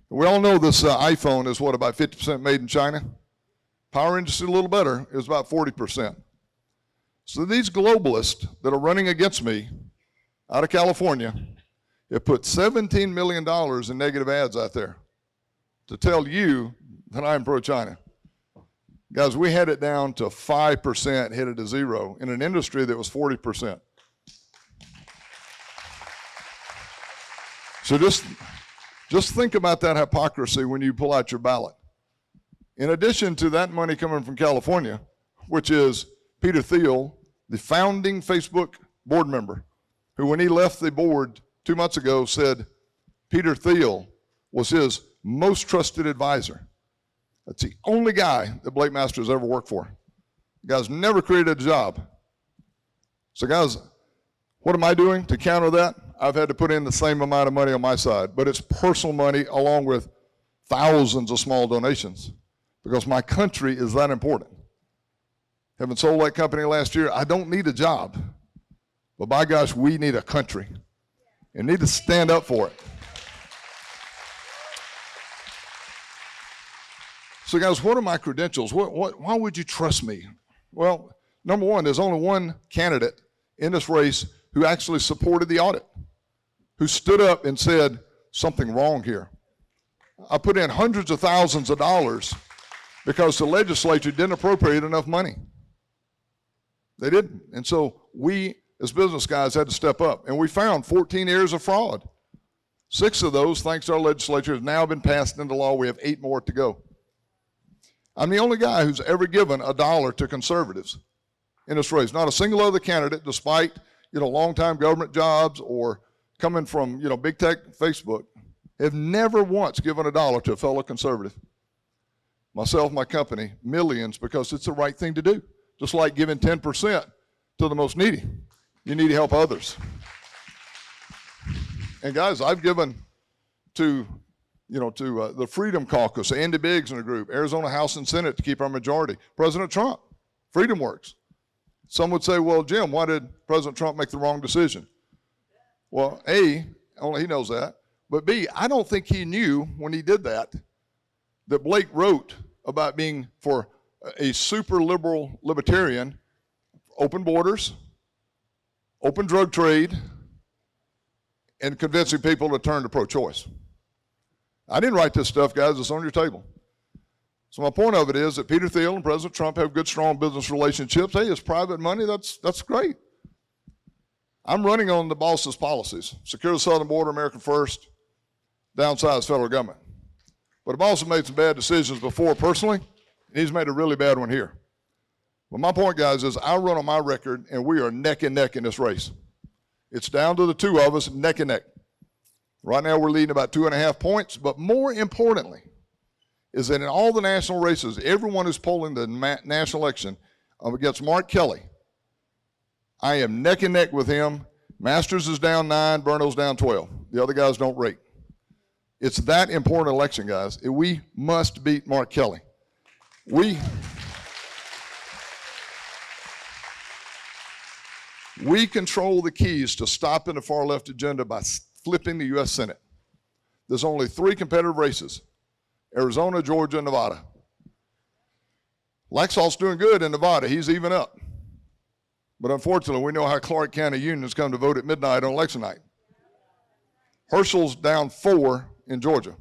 We all know this iPhone is about 50% made in China. Power industry a little better, it was about 40%. So these globalists that are running against me out of California have put $17 million in negative ads out there to tell you that I'm pro-China. Guys, we had it down to 5%, hit it to zero in an industry that was 40%. So just think about that hypocrisy when you pull out your ballot. In addition to that money coming from California, which is Peter Thiel, the founding Facebook board member, who when he left the board 2 months ago said Peter Thiel was his most trusted advisor. That's the only guy that Blake Masters ever worked for. The guy's never created a job. So guys, what am I doing to counter that? I've had to put in the same amount of money on my side, but it's personal money along with thousands of small donations because my country is that important. Having sold that company last year, I don't need a job, but by gosh, we need a country and need to stand up for it. So guys, what are my credentials? Why would you trust me? Well, number one, there's only one candidate in this race who actually supported the audit, who stood up and said, something wrong here. I put in hundreds of thousands of dollars because the legislature didn't appropriate enough money. They didn't. And so we, as business guys, had to step up. And we found 14 areas of fraud. 6 of those, thanks to our legislature, have now been passed into law. We have 8 more to go. I'm the only guy who's ever given $1 to conservatives in this race. Not a single other candidate, despite long-time government jobs or coming from big tech, Facebook, have never once given $1 to a fellow conservative. Myself, my company, millions, because it's the right thing to do. Just like giving 10% to the most needy. You need to help others. And guys, I've given to the Freedom Caucus, Andy Biggs and a group, Arizona House and Senate to keep our majority. President Trump, Freedom Works. Some would say, well, Jim, why did President Trump make the wrong decision? Well, A, only he knows that. But B, I don't think he knew when he did that Blake wrote about being for a super liberal libertarian, open borders, open drug trade, and convincing people to turn to pro-choice. I didn't write this stuff, guys. It's on your table. So my point of it is that Peter Thiel and President Trump have good, strong business relationships. Hey, it's private money. That's great. I'm running on the boss's policies. Secure the southern border, America first, downsize federal government. But the boss has made some bad decisions before personally, and he's made a really bad one here. But my point, guys, is I run on my record, and we are neck and neck in this race. It's down to the two of us, neck and neck. Right now we're leading about 2.5 points, but more importantly is that in all the national races, everyone who's polling the national election against Mark Kelly, I am neck and neck with him. Masters is down 9, Berno's down 12. The other guys don't rate. It's that important election, guys. We must beat Mark Kelly. We control the keys to stopping the far left agenda by flipping the U.S. Senate. There's only 3 competitive races, Arizona, Georgia, and Nevada. Laxalt's doing good in Nevada. He's even up. But unfortunately, we know how Clark County unions come to vote at midnight on election night. Herschel's down 4 in Georgia.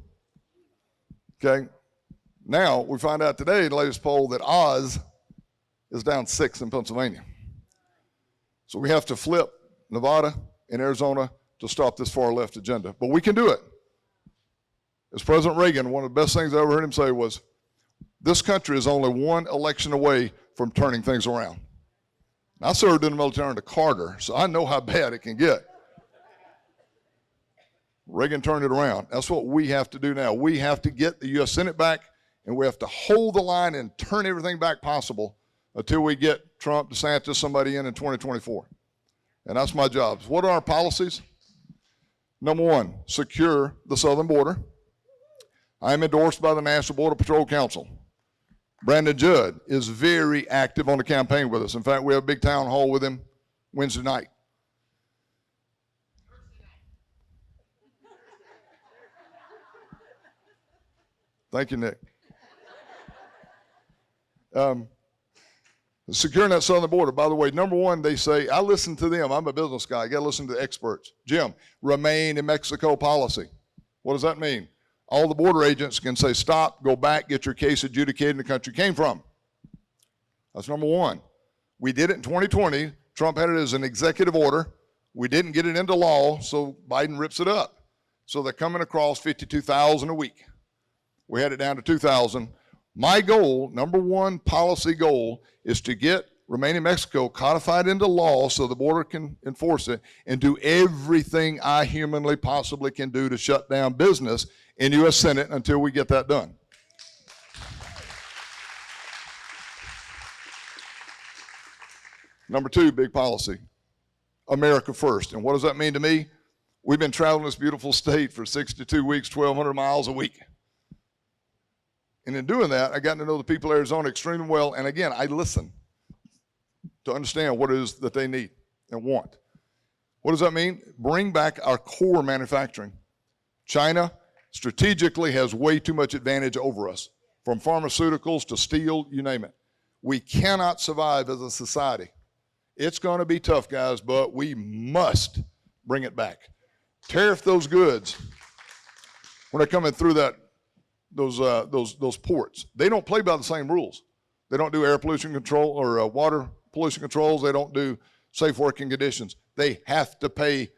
Okay? Now, we find out today in the latest poll that Oz is down 6 in Pennsylvania. So we have to flip Nevada and Arizona to stop this far left agenda. But we can do it. As President Reagan, one of the best things I ever heard him say was, this country is only one election away from turning things around. I served in the military under Carter, so I know how bad it can get. Reagan turned it around. That's what we have to do now. We have to get the U.S. Senate back, and we have to hold the line and turn everything back possible until we get Trump, DeSantis, somebody in 2024. And that's my job. What are our policies? Number 1, secure the southern border. I am endorsed by the National Border Patrol Council. Brandon Judd is very active on the campaign with us. In fact, we have a big town hall with him Wednesday night. Thank you, Nick. Securing that southern border, by the way, number 1, they say, I listen to them. I'm a business guy. I got to listen to the experts. Jim, remain in Mexico policy. What does that mean? All the border agents can say, stop, go back, get your case adjudicated in the country you came from. That's number 1. We did it in 2020. Trump had it as an executive order. We didn't get it into law, so Biden rips it up. So they're coming across 52,000 a week. We had it down to 2,000. My goal, number 1 policy goal, is to get Remain in Mexico codified into law so the border can enforce it and do everything I humanly possibly can do to shut down business in U.S. Senate until we get that done. Number 2, big policy, America first. And what does that mean to me? We've been traveling this beautiful state for 62 weeks, 1,200 miles a week. And in doing that, I got to know the people of Arizona extremely well. And again, I listen to understand what it is that they need and want. What does that mean? Bring back our core manufacturing. China strategically has way too much advantage over us, from pharmaceuticals to steel, you name it. We cannot survive as a society. It's going to be tough, guys, but we must bring it back. Tariff those goods when they're coming through those ports. They don't play by the same rules. They don't do air pollution control or water pollution controls. They don't do safe working conditions. They have to pay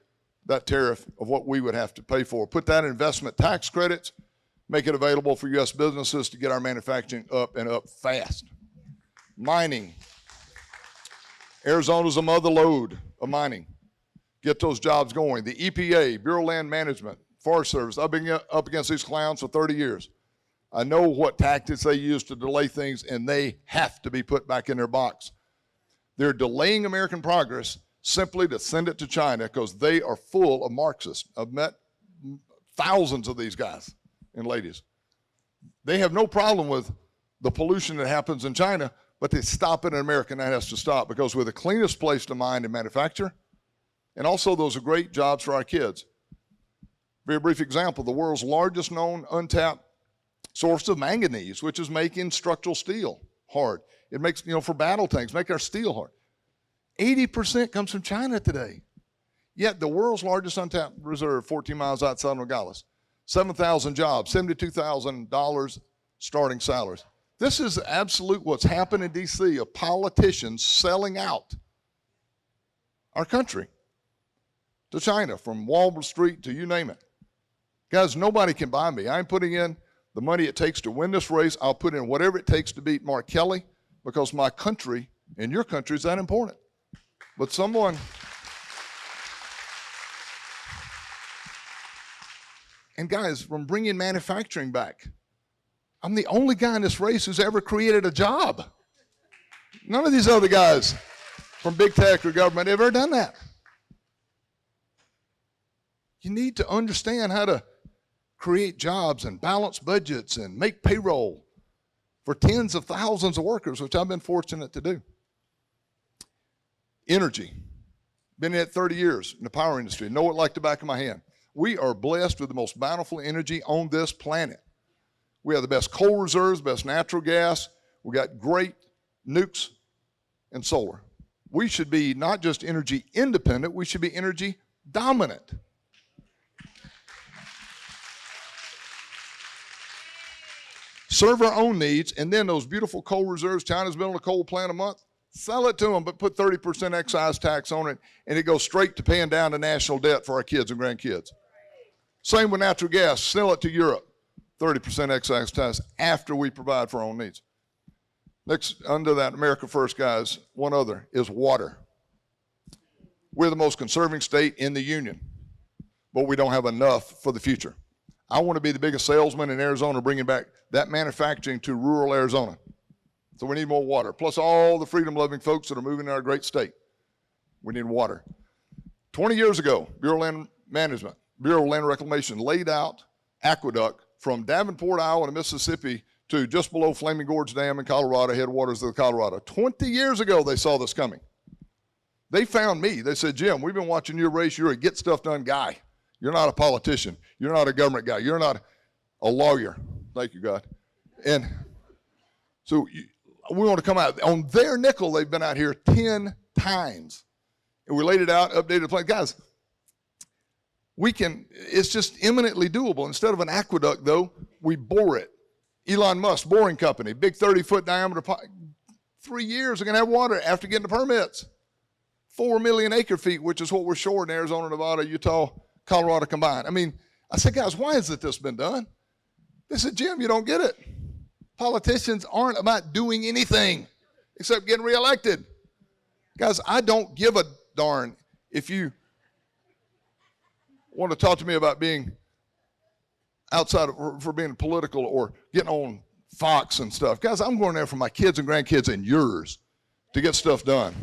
that tariff of what we would have to pay for. Put that in investment tax credits, make it available for U.S. businesses to get our manufacturing up and up fast. Mining. Arizona's a mother lode of mining. Get those jobs going. The EPA, Bureau of Land Management, Forest Service. I've been up against these clowns for 30 years. I know what tactics they use to delay things, and they have to be put back in their box. They're delaying American progress simply to send it to China because they are full of Marxists. I've met thousands of these guys and ladies. They have no problem with the pollution that happens in China, but they stop it in America, and that has to stop because we're the cleanest place to mine and manufacture, and also those are great jobs for our kids. Very brief example, the world's largest known untapped source of manganese, which is making structural steel hard. It makes, for battle tanks, make our steel hard. 80% comes from China today. Yet the world's largest untapped reserve, 14 miles outside of Nogales, 7,000 jobs, $72,000 starting salaries. This is absolute what's happened in D.C. of politicians selling out our country to China, from Wall Street to you name it. Guys, nobody can buy me. I'm putting in the money it takes to win this race. I'll put in whatever it takes to beat Mark Kelly because my country and your country is that important. But someone, and guys, from bringing manufacturing back, I'm the only guy in this race who's ever created a job. None of these other guys from big tech or government have ever done that. You need to understand how to create jobs and balance budgets and make payroll for tens of thousands of workers, which I've been fortunate to do. Energy. Been in it 30 years in the power industry. Know it like the back of my hand. We are blessed with the most bountiful energy on this planet. We have the best coal reserves, best natural gas. We got great nukes and solar. We should be not just energy independent, we should be energy dominant. Serve our own needs, and then those beautiful coal reserves, China's building a coal plant a month, sell it to them, but put 30% excise tax on it, and it goes straight to paying down the national debt for our kids and grandkids. Same with natural gas, sell it to Europe, 30% excise tax after we provide for our own needs. Next, under that America First, guys, one other is water. We're the most conserving state in the union, but we don't have enough for the future. I want to be the biggest salesman in Arizona, bringing back that manufacturing to rural Arizona. So we need more water, plus all the freedom-loving folks that are moving in our great state. We need water. 20 years ago, Bureau of Land Management, Bureau of Land Reclamation laid out aqueduct from Davenport, Iowa to Mississippi to just below Flaming Gorge Dam in Colorado, headwaters of the Colorado. 20 years ago, they saw this coming. They found me. They said, Jim, we've been watching your race. You're a get-stuff-done guy. You're not a politician. You're not a government guy. You're not a lawyer. Thank you, God. And so we want to come out. On their nickel, they've been out here 10 times. And we laid it out, updated the plan. Guys, it's just eminently doable. Instead of an aqueduct, though, we bore it. Elon Musk, boring company, big 30-foot diameter pipe. 3 years, they're going to have water after getting the permits. 4 million acre feet, which is what we're short in Arizona, Nevada, Utah, Colorado combined. I mean, I said, guys, why hasn't this been done? They said, Jim, you don't get it. Politicians aren't about doing anything except getting reelected. Guys, I don't give a darn if you want to talk to me about being outside of, for being political or getting on Fox and stuff. Guys, I'm going there for my kids and grandkids and yours to get stuff done.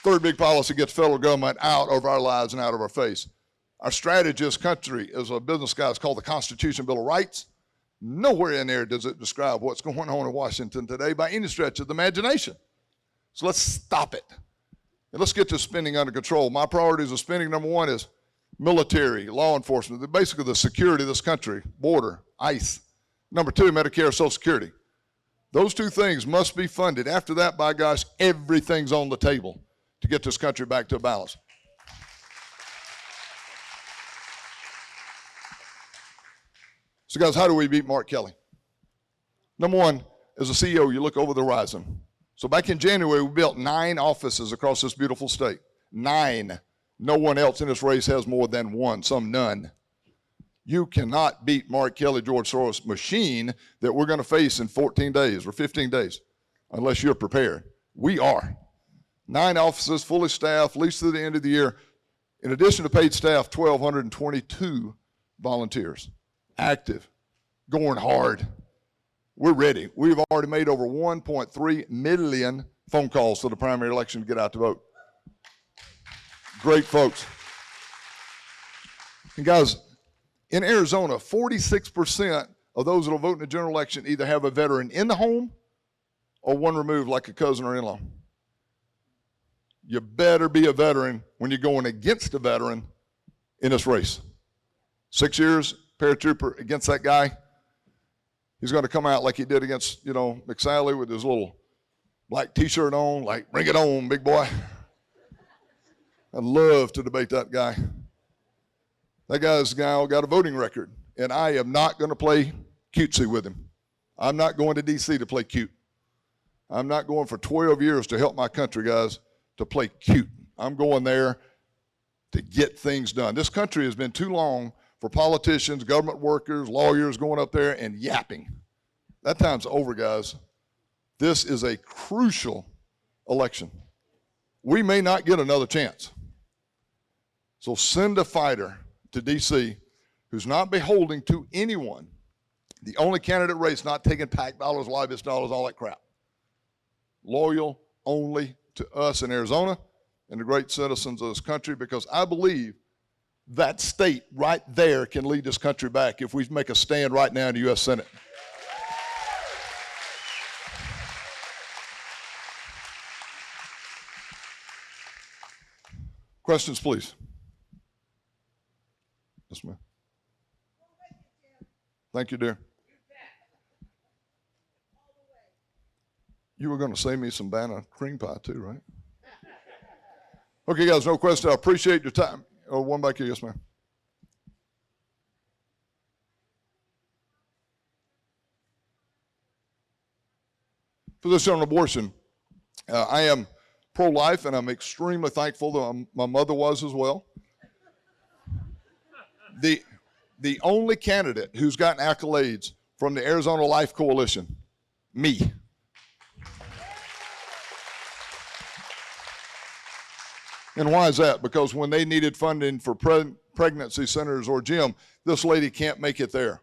Third big policy gets federal government out of our lives and out of our face. Our strategy as country, as a business guy, is called the Constitution Bill of Rights. Nowhere in there does it describe what's going on in Washington today by any stretch of the imagination. So let's stop it. And let's get this spending under control. My priorities of spending, number one, is military, law enforcement, basically the security of this country, border, ICE. Number two, Medicare, Social Security. Those two things must be funded. After that, by gosh, everything's on the table to get this country back to a balance. So guys, how do we beat Mark Kelly? Number one, as a CEO, you look over the horizon. So back in January, we built 9 offices across this beautiful state. 9. No one else in this race has more than one, some none. You cannot beat Mark Kelly, George Soros' machine that we're going to face in 14 days or 15 days unless you're prepared. We are. 9 offices, fully staffed, least through the end of the year, In addition to paid staff, 1,222 volunteers, active, going hard. We're ready. We've already made over 1.3 million phone calls to the primary election to get out to vote. Great folks. And guys, in Arizona, 46% of those that will vote in the general election either have a veteran in the home or one removed, like a cousin or in-law. You better be a veteran when you're going against a veteran in this race. 6 years, paratrooper against that guy. He's going to come out like he did against, McSally with his little black T-shirt on, like, bring it on, big boy. I'd love to debate that guy. That guy's now got a voting record, and I am not going to play cutesy with him. I'm not going to D.C. to play cute. I'm not going for 12 years to help my country, guys, to play cute. I'm going there to get things done. This country has been too long for politicians, government workers, lawyers going up there and yapping. That time's over, guys. This is a crucial election. We may not get another chance. So send a fighter to D.C. who's not beholden to anyone. The only candidate race not taking PAC dollars, lobbyist dollars, all that crap. Loyal only to us in Arizona and the great citizens of this country, because I believe that state right there can lead this country back if we make a stand right now in the U.S. Senate. Questions, please. Yes, ma'am. Thank you, dear. You were going to save me some banana cream pie too, right? Okay, guys, no question. I appreciate your time. Oh, one back here. Yes, ma'am. Position on abortion. I am pro-life, and I'm extremely thankful that my mother was as well. The only candidate who's gotten accolades from the Arizona Life Coalition, me. And why is that? Because when they needed funding for pregnancy centers or gym, this lady can't make it there.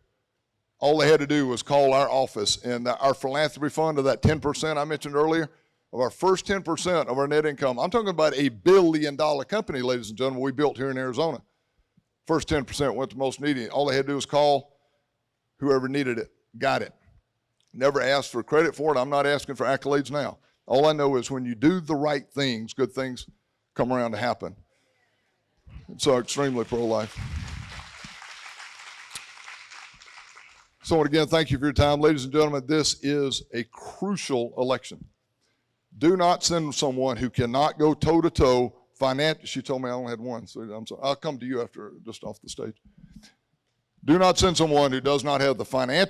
All they had to do was call our office, and our philanthropy fund of that 10% I mentioned earlier, of our first 10% of our net income, I'm talking about $1 billion company, ladies and gentlemen, we built here in Arizona. First 10% went to most needy. All they had to do was call whoever needed it, got it. Never asked for credit for it. I'm not asking for accolades now. All I know is when you do the right things, good things come around to happen. And so extremely pro-life. So again, thank you for your time. Ladies and gentlemen, this is a crucial election. Do not send someone who cannot go toe-to-toe financially. She told me I only had one, so I'm sorry. I'll come to you after, just off the stage. Do not send someone who does not have the financial